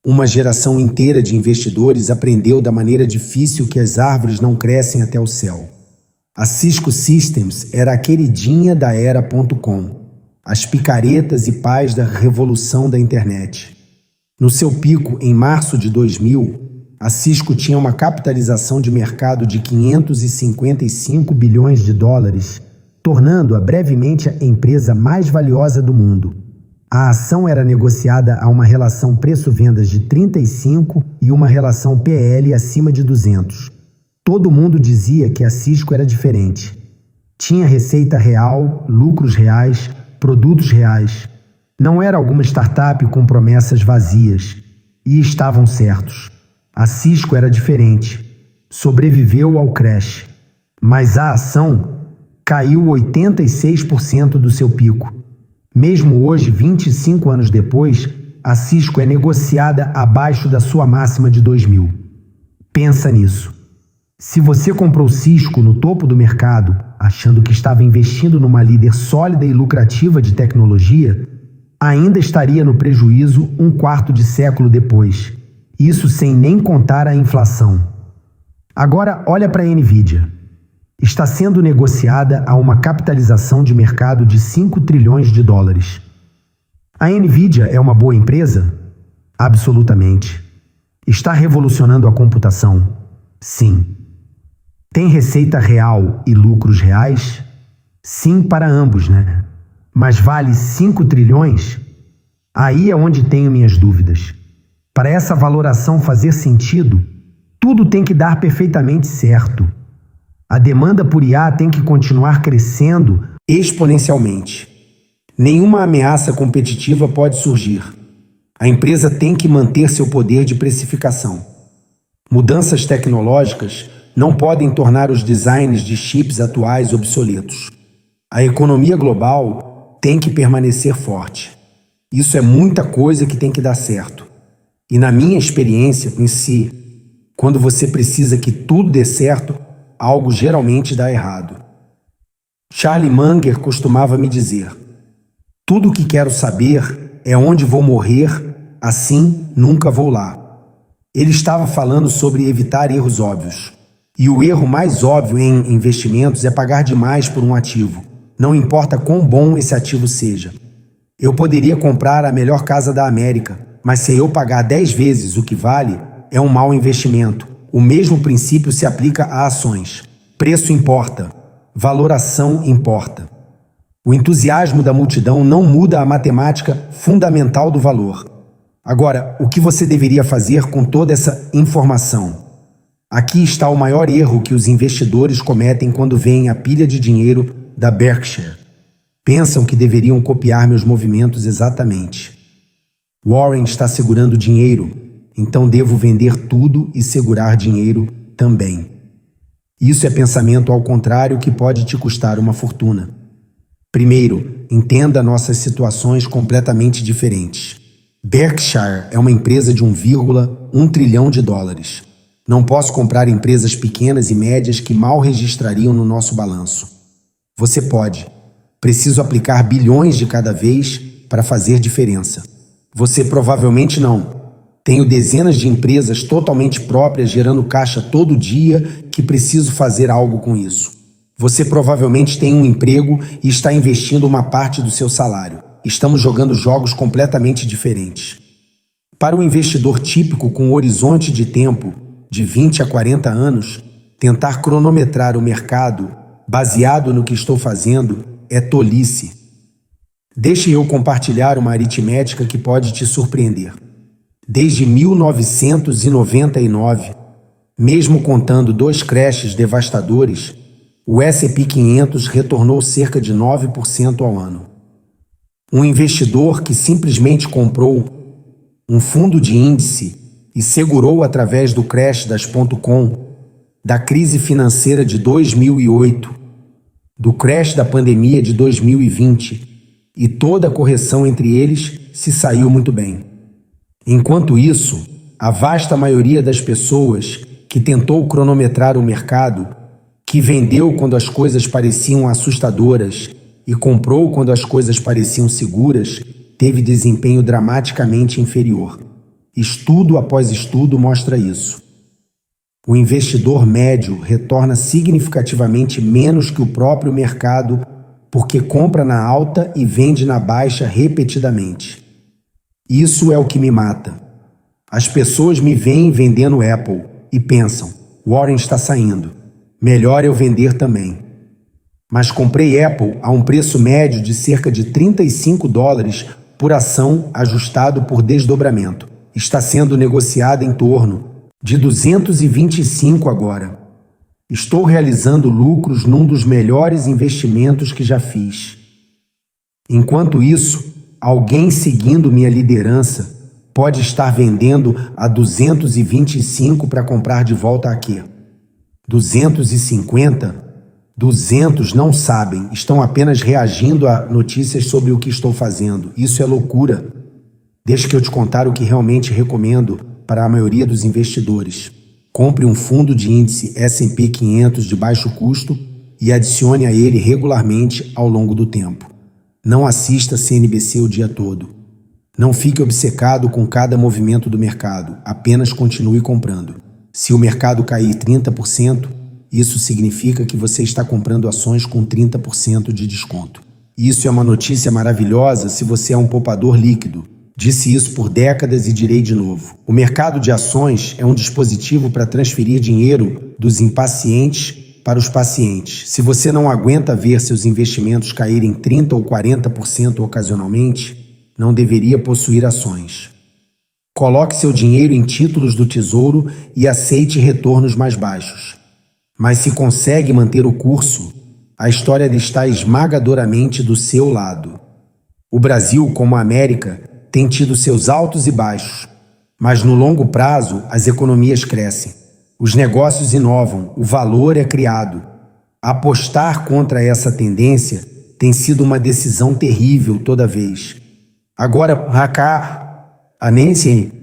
Uma geração inteira de investidores aprendeu da maneira difícil que as árvores não crescem até o céu. A Cisco Systems era a queridinha da era .com, as picaretas e pais da revolução da internet. No seu pico, em março de 2000, a Cisco tinha uma capitalização de mercado de 555 bilhões de dólares, tornando-a brevemente a empresa mais valiosa do mundo. A ação era negociada a uma relação preço-vendas de 35 e uma relação PL acima de 200. Todo mundo dizia que a Cisco era diferente. Tinha receita real, lucros reais, produtos reais. Não era alguma startup com promessas vazias. E estavam certos. A Cisco era diferente. Sobreviveu ao crash. Mas a ação caiu 86% do seu pico. Mesmo hoje, 25 anos depois, a Cisco é negociada abaixo da sua máxima de 2000. Pensa nisso. Se você comprou Cisco no topo do mercado, achando que estava investindo numa líder sólida e lucrativa de tecnologia, ainda estaria no prejuízo um quarto de século depois. Isso sem nem contar a inflação. Agora olha para a Nvidia. Está sendo negociada a uma capitalização de mercado de 5 trilhões de dólares. A Nvidia é uma boa empresa? Absolutamente. Está revolucionando a computação? Sim. Tem receita real e lucros reais? Sim para ambos, né? Mas vale 5 trilhões? Aí é onde tenho minhas dúvidas. Para essa valoração fazer sentido, tudo tem que dar perfeitamente certo. A demanda por IA tem que continuar crescendo exponencialmente. Nenhuma ameaça competitiva pode surgir. A empresa tem que manter seu poder de precificação. Mudanças tecnológicas não podem tornar os designs de chips atuais obsoletos. A economia global tem que permanecer forte. Isso é muita coisa que tem que dar certo. E na minha experiência em si, quando você precisa que tudo dê certo, algo geralmente dá errado. Charlie Munger costumava me dizer: tudo o que quero saber é onde vou morrer, assim nunca vou lá. Ele estava falando sobre evitar erros óbvios. E o erro mais óbvio em investimentos é pagar demais por um ativo. Não importa quão bom esse ativo seja. Eu poderia comprar a melhor casa da América, mas se eu pagar 10 vezes o que vale, é um mau investimento. O mesmo princípio se aplica a ações. Preço importa. Valoração importa. O entusiasmo da multidão não muda a matemática fundamental do valor. Agora, o que você deveria fazer com toda essa informação? Aqui está o maior erro que os investidores cometem quando veem a pilha de dinheiro da Berkshire. Pensam que deveriam copiar meus movimentos exatamente. Warren está segurando dinheiro, então devo vender tudo e segurar dinheiro também. Isso é pensamento ao contrário que pode te custar uma fortuna. Primeiro, entenda nossas situações completamente diferentes. Berkshire é uma empresa de 1,1 trilhão de dólares. Não posso comprar empresas pequenas e médias que mal registrariam no nosso balanço. Você pode. Preciso aplicar bilhões de cada vez para fazer diferença. Você provavelmente não. Tenho dezenas de empresas totalmente próprias gerando caixa todo dia que preciso fazer algo com isso. Você provavelmente tem um emprego e está investindo uma parte do seu salário. Estamos jogando jogos completamente diferentes. Para um investidor típico com um horizonte de tempo de 20 a 40 anos, tentar cronometrar o mercado baseado no que estou fazendo é tolice. Deixe eu compartilhar uma aritmética que pode te surpreender. Desde 1999, mesmo contando 2 crashes devastadores, o S&P 500 retornou cerca de 9% ao ano. Um investidor que simplesmente comprou um fundo de índice e segurou através do crash das .com, da crise financeira de 2008, do crash da pandemia de 2020 e toda a correção entre eles, se saiu muito bem. Enquanto isso, a vasta maioria das pessoas que tentou cronometrar o mercado, que vendeu quando as coisas pareciam assustadoras e comprou quando as coisas pareciam seguras, teve desempenho dramaticamente inferior. Estudo após estudo mostra isso. O investidor médio retorna significativamente menos que o próprio mercado porque compra na alta e vende na baixa repetidamente. Isso é o que me mata. As pessoas me veem vendendo Apple e pensam, Warren está saindo, melhor eu vender também. Mas comprei Apple a um preço médio de cerca de $35 por ação ajustado por desdobramento. Está sendo negociada em torno de 225 agora. Estou realizando lucros num dos melhores investimentos que já fiz. Enquanto isso, alguém seguindo minha liderança pode estar vendendo a 225 para comprar de volta a quê? 250? 200 não sabem, estão apenas reagindo a notícias sobre o que estou fazendo. Isso é loucura. Deixa que eu te contar o que realmente recomendo para a maioria dos investidores. Compre um fundo de índice S&P 500 de baixo custo e adicione a ele regularmente ao longo do tempo. Não assista CNBC o dia todo. Não fique obcecado com cada movimento do mercado, apenas continue comprando. Se o mercado cair 30%, isso significa que você está comprando ações com 30% de desconto. Isso é uma notícia maravilhosa se você é um poupador líquido. Disse isso por décadas e direi de novo. O mercado de ações é um dispositivo para transferir dinheiro dos impacientes para os pacientes. Se você não aguenta ver seus investimentos caírem 30% ou 40% ocasionalmente, não deveria possuir ações. Coloque seu dinheiro em títulos do Tesouro e aceite retornos mais baixos. Mas se consegue manter o curso, a história está esmagadoramente do seu lado. O Brasil, como a América, tem tido seus altos e baixos, mas no longo prazo as economias crescem, os negócios inovam, o valor é criado. Apostar contra essa tendência tem sido uma decisão terrível toda vez. Agora, a Nancy,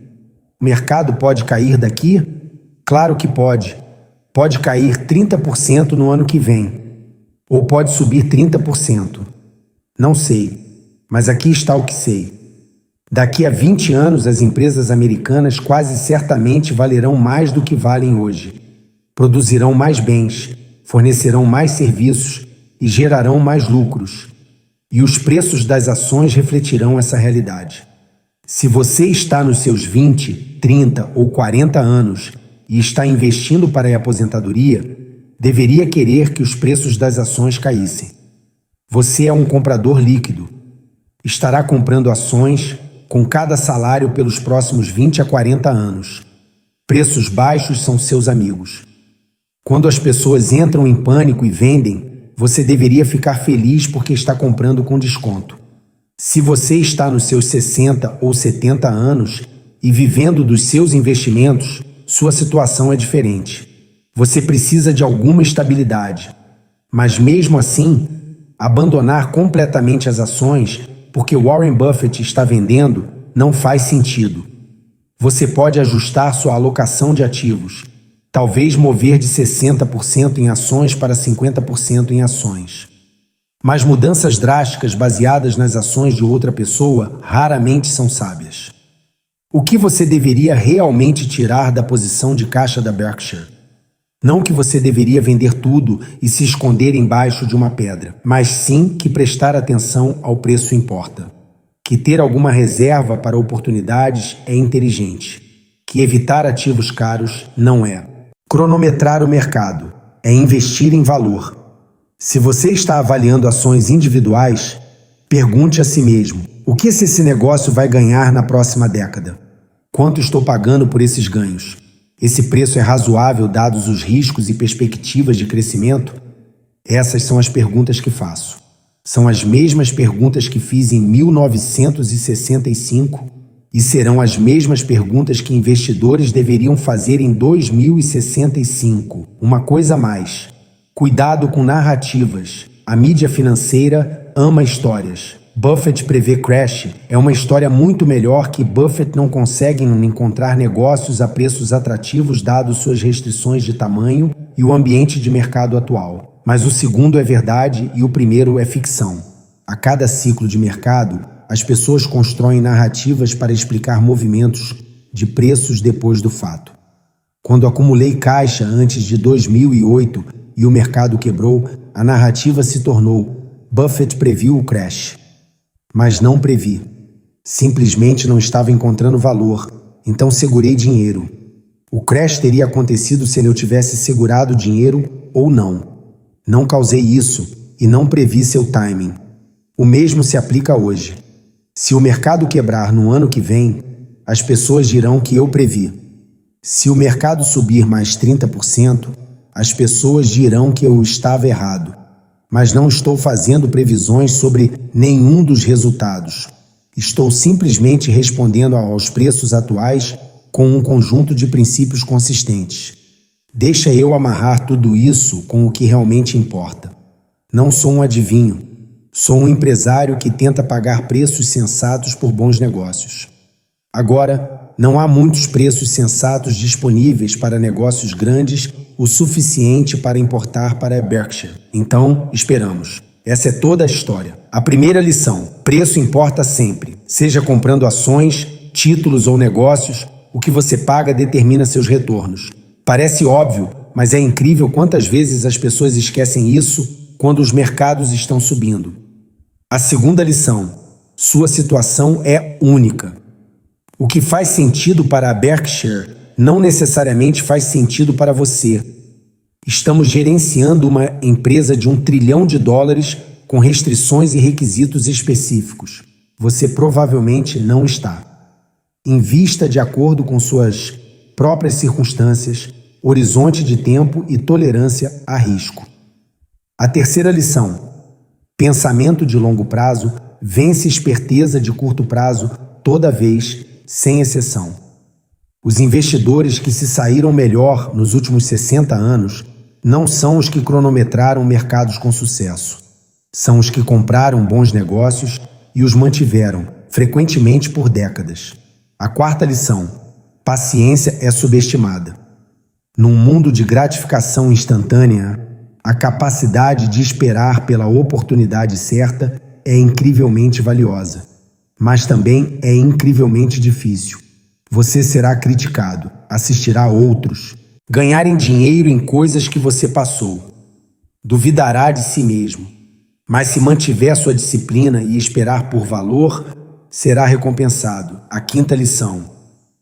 o mercado pode cair daqui? Claro que pode. Pode cair 30% no ano que vem, ou pode subir 30%. Não sei, mas aqui está o que sei. Daqui a 20 anos, as empresas americanas quase certamente valerão mais do que valem hoje. Produzirão mais bens, fornecerão mais serviços e gerarão mais lucros. E os preços das ações refletirão essa realidade. Se você está nos seus 20, 30 ou 40 anos e está investindo para a aposentadoria, deveria querer que os preços das ações caíssem. Você é um comprador líquido. Estará comprando ações com cada salário pelos próximos 20 a 40 anos. Preços baixos são seus amigos. Quando as pessoas entram em pânico e vendem, você deveria ficar feliz porque está comprando com desconto. Se você está nos seus 60 ou 70 anos e vivendo dos seus investimentos, sua situação é diferente. Você precisa de alguma estabilidade. Mas mesmo assim, abandonar completamente as ações porque Warren Buffett está vendendo não faz sentido. Você pode ajustar sua alocação de ativos, talvez mover de 60% em ações para 50% em ações. Mas mudanças drásticas baseadas nas ações de outra pessoa raramente são sábias. O que você deveria realmente tirar da posição de caixa da Berkshire? Não que você deveria vender tudo e se esconder embaixo de uma pedra, mas sim que prestar atenção ao preço importa. Que ter alguma reserva para oportunidades é inteligente. Que evitar ativos caros não é. Cronometrar o mercado é investir em valor. Se você está avaliando ações individuais, pergunte a si mesmo: o que esse negócio vai ganhar na próxima década? Quanto estou pagando por esses ganhos? Esse preço é razoável dados os riscos e perspectivas de crescimento? Essas são as perguntas que faço. São as mesmas perguntas que fiz em 1965 e serão as mesmas perguntas que investidores deveriam fazer em 2065. Uma coisa a mais. Cuidado com narrativas. A mídia financeira ama histórias. Buffett prevê crash é uma história muito melhor que Buffett não consegue encontrar negócios a preços atrativos dados suas restrições de tamanho e o ambiente de mercado atual. Mas o segundo é verdade e o primeiro é ficção. A cada ciclo de mercado, as pessoas constroem narrativas para explicar movimentos de preços depois do fato. Quando acumulei caixa antes de 2008 e o mercado quebrou, a narrativa se tornou: Buffett previu o crash. Mas não previ. Simplesmente não estava encontrando valor, então segurei dinheiro. O crash teria acontecido se eu tivesse segurado dinheiro ou não. Não causei isso e não previ seu timing. O mesmo se aplica hoje. Se o mercado quebrar no ano que vem, as pessoas dirão que eu previ. Se o mercado subir mais 30%, as pessoas dirão que eu estava errado. Mas não estou fazendo previsões sobre nenhum dos resultados. Estou simplesmente respondendo aos preços atuais com um conjunto de princípios consistentes. Deixa eu amarrar tudo isso com o que realmente importa. Não sou um adivinho. Sou um empresário que tenta pagar preços sensatos por bons negócios. Agora, não há muitos preços sensatos disponíveis para negócios grandes o suficiente para importar para a Berkshire. Então, esperamos. Essa é toda a história. A primeira lição: preço importa sempre. Seja comprando ações, títulos ou negócios, o que você paga determina seus retornos. Parece óbvio, mas é incrível quantas vezes as pessoas esquecem isso quando os mercados estão subindo. A segunda lição: sua situação é única. O que faz sentido para a Berkshire não necessariamente faz sentido para você. Estamos gerenciando uma empresa de $1 trilhão com restrições e requisitos específicos. Você provavelmente não está. Invista de acordo com suas próprias circunstâncias, horizonte de tempo e tolerância a risco. A terceira lição: pensamento de longo prazo vence esperteza de curto prazo toda vez, sem exceção. Os investidores que se saíram melhor nos últimos 60 anos não são os que cronometraram mercados com sucesso. São os que compraram bons negócios e os mantiveram, frequentemente por décadas. A quarta lição: paciência é subestimada. Num mundo de gratificação instantânea, a capacidade de esperar pela oportunidade certa é incrivelmente valiosa, mas também é incrivelmente difícil. Você será criticado, assistirá a outros, ganharem dinheiro em coisas que você passou. Duvidará de si mesmo, mas se mantiver sua disciplina e esperar por valor, será recompensado. A quinta lição: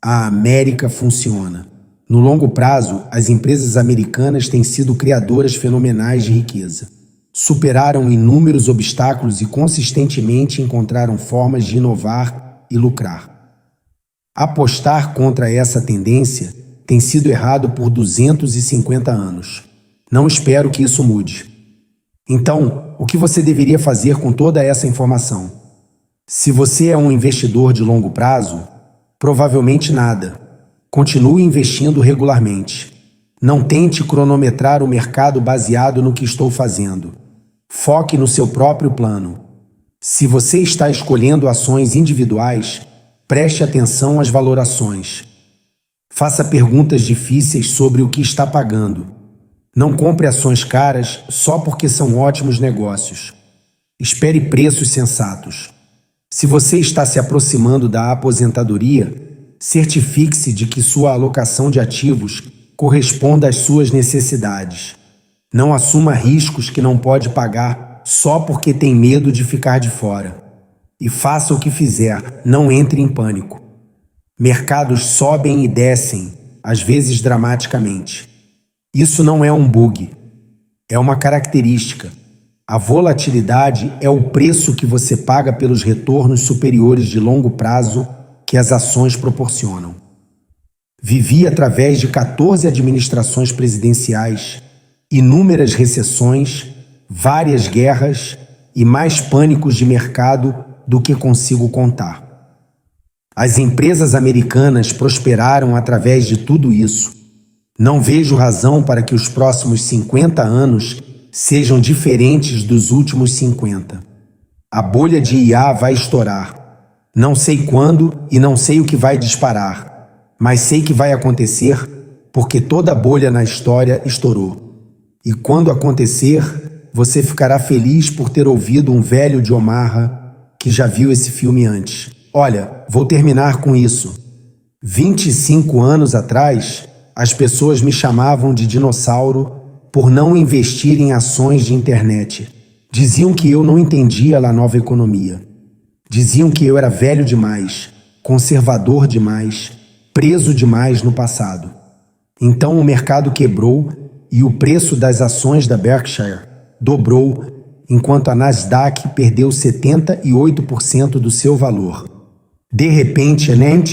a América funciona. No longo prazo, as empresas americanas têm sido criadoras fenomenais de riqueza. superaram inúmeros obstáculos e consistentemente encontraram formas de inovar e lucrar. Apostar contra essa tendência tem sido errado por 250 anos. Não espero que isso mude. Então, o que você deveria fazer com toda essa informação? Se você é um investidor de longo prazo, provavelmente nada. Continue investindo regularmente. Não tente cronometrar o mercado baseado no que estou fazendo. Foque no seu próprio plano. Se você está escolhendo ações individuais, preste atenção às valorações. Faça perguntas difíceis sobre o que está pagando. Não compre ações caras só porque são ótimos negócios. Espere preços sensatos. Se você está se aproximando da aposentadoria, certifique-se de que sua alocação de ativos corresponda às suas necessidades. Não assuma riscos que não pode pagar só porque tem medo de ficar de fora. E faça o que fizer, não entre em pânico. Mercados sobem e descem, às vezes dramaticamente. Isso não é um bug, é uma característica. A volatilidade é o preço que você paga pelos retornos superiores de longo prazo que as ações proporcionam. Vivi através de 14 administrações presidenciais, inúmeras recessões, várias guerras e mais pânicos de mercado do que consigo contar. As empresas americanas prosperaram através de tudo isso. Não vejo razão para que os próximos 50 anos sejam diferentes dos últimos 50. A bolha de IA vai estourar. Não sei quando e não sei o que vai disparar, mas sei que vai acontecer porque toda bolha na história estourou. E quando acontecer, você ficará feliz por ter ouvido um velho de Omaha que já viu esse filme antes. Olha, vou terminar com isso. 25 anos atrás, as pessoas me chamavam de dinossauro por não investir em ações de internet. Diziam que eu não entendia a nova economia. Diziam que eu era velho demais, conservador demais, preso demais no passado. Então o mercado quebrou e o preço das ações da Berkshire dobrou, enquanto a Nasdaq perdeu 78% do seu valor. De repente,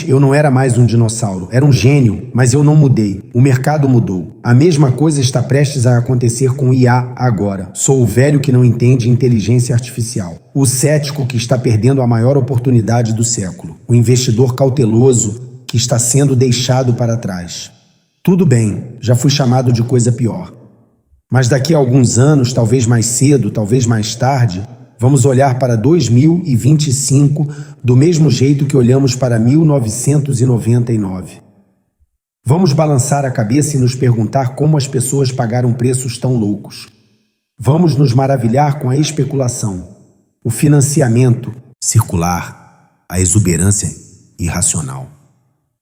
eu não era mais um dinossauro, era um gênio, mas eu não mudei. O mercado mudou. A mesma coisa está prestes a acontecer com IA agora. Sou o velho que não entende inteligência artificial. O cético que está perdendo a maior oportunidade do século. O investidor cauteloso que está sendo deixado para trás. Tudo bem, já fui chamado de coisa pior. Mas daqui a alguns anos, talvez mais cedo, talvez mais tarde, vamos olhar para 2025 do mesmo jeito que olhamos para 1999. Vamos balançar a cabeça e nos perguntar como as pessoas pagaram preços tão loucos. Vamos nos maravilhar com a especulação, o financiamento circular, a exuberância irracional.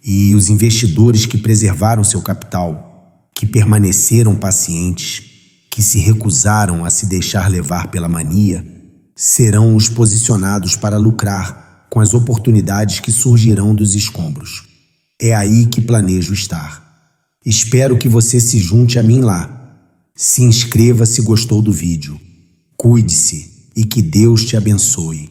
E os investidores que preservaram seu capital, que permaneceram pacientes, que se recusaram a se deixar levar pela mania, serão os posicionados para lucrar com as oportunidades que surgirão dos escombros. É aí que planejo estar. Espero que você se junte a mim lá. Se inscreva se gostou do vídeo. Cuide-se e que Deus te abençoe.